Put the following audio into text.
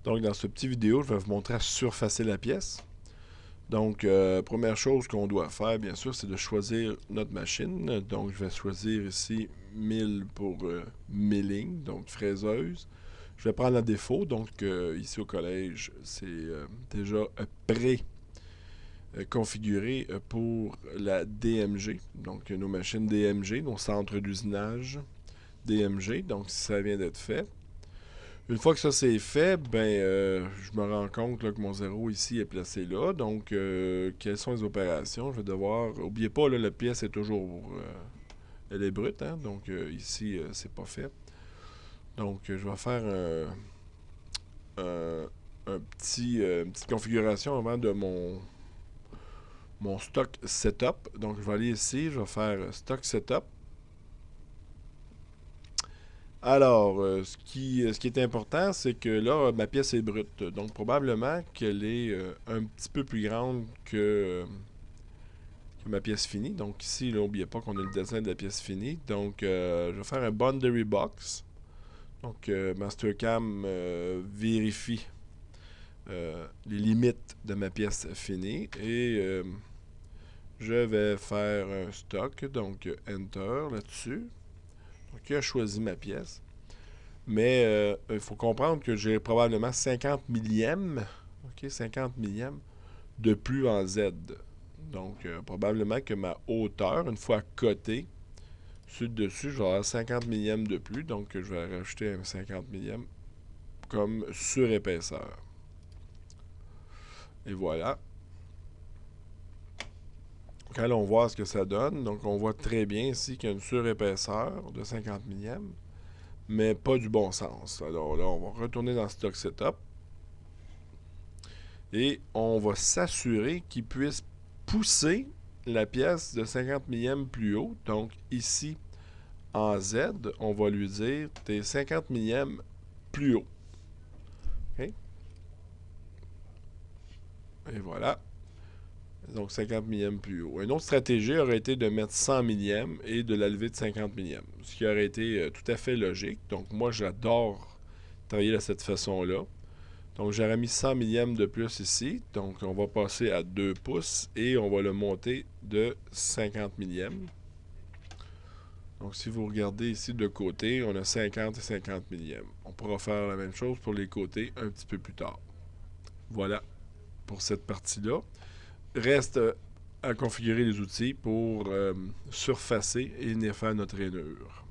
Donc, dans cette petite vidéo, je vais vous montrer à surfacer la pièce. Donc, première chose qu'on doit faire, bien sûr, c'est de choisir notre machine. Donc, je vais choisir ici 1000 pour milling, donc fraiseuse. Je vais prendre la défaut. Donc, ici au collège, c'est déjà pré-configuré pour la DMG. Donc, nos machines DMG, nos centres d'usinage DMG. Donc, si ça vient d'être fait. Une fois que ça c'est fait, je me rends compte là, que mon zéro ici est placé là. Donc, quelles sont les opérations? Je vais devoir. N'oubliez pas, là, la pièce est toujours. Elle est brute, hein? Donc, ici, c'est pas fait. Donc, je vais faire une petite configuration avant de mon stock setup. Donc, je vais aller ici, je vais faire stock setup. Alors, ce qui est important, c'est que là, ma pièce est brute. Donc, probablement qu'elle est un petit peu plus grande que ma pièce finie. Donc, ici, n'oubliez pas qu'on a le dessin de la pièce finie. Donc, je vais faire un boundary box. Donc, Mastercam vérifie les limites de ma pièce finie. Et je vais faire un stock. Donc, Enter là-dessus. Donc, il a choisi ma pièce. Mais il faut comprendre que j'ai probablement 50 millièmes, ok, 50 millièmes de plus en Z. Donc, probablement que ma hauteur, une fois cotée, sur le dessus, je vais avoir 50 millièmes de plus. Donc, je vais rajouter un 50 millièmes comme surépaisseur. Et voilà. Donc, allons voir ce que ça donne. Donc, on voit très bien ici qu'il y a une surépaisseur de 50 millièmes, mais pas du bon sens. Alors là, on va retourner dans Stock Setup. Et on va s'assurer qu'il puisse pousser la pièce de 50 millièmes plus haut. Donc ici, en Z, on va lui dire t'es 50 millièmes plus haut. Okay? Et voilà. Donc 50 millièmes plus haut. Une autre stratégie aurait été de mettre 100 millièmes et de la lever de 50 millièmes. Ce qui aurait été tout à fait logique. Donc moi, j'adore travailler de cette façon-là. Donc, j'aurais mis 100 millièmes de plus ici. Donc, on va passer à 2 pouces et on va le monter de 50 millièmes. Donc, si vous regardez ici de côté, on a 50 et 50 millièmes. On pourra faire la même chose pour les côtés un petit peu plus tard. Voilà pour cette partie-là. Reste à configurer les outils pour surfacer et venir faire notre rainure.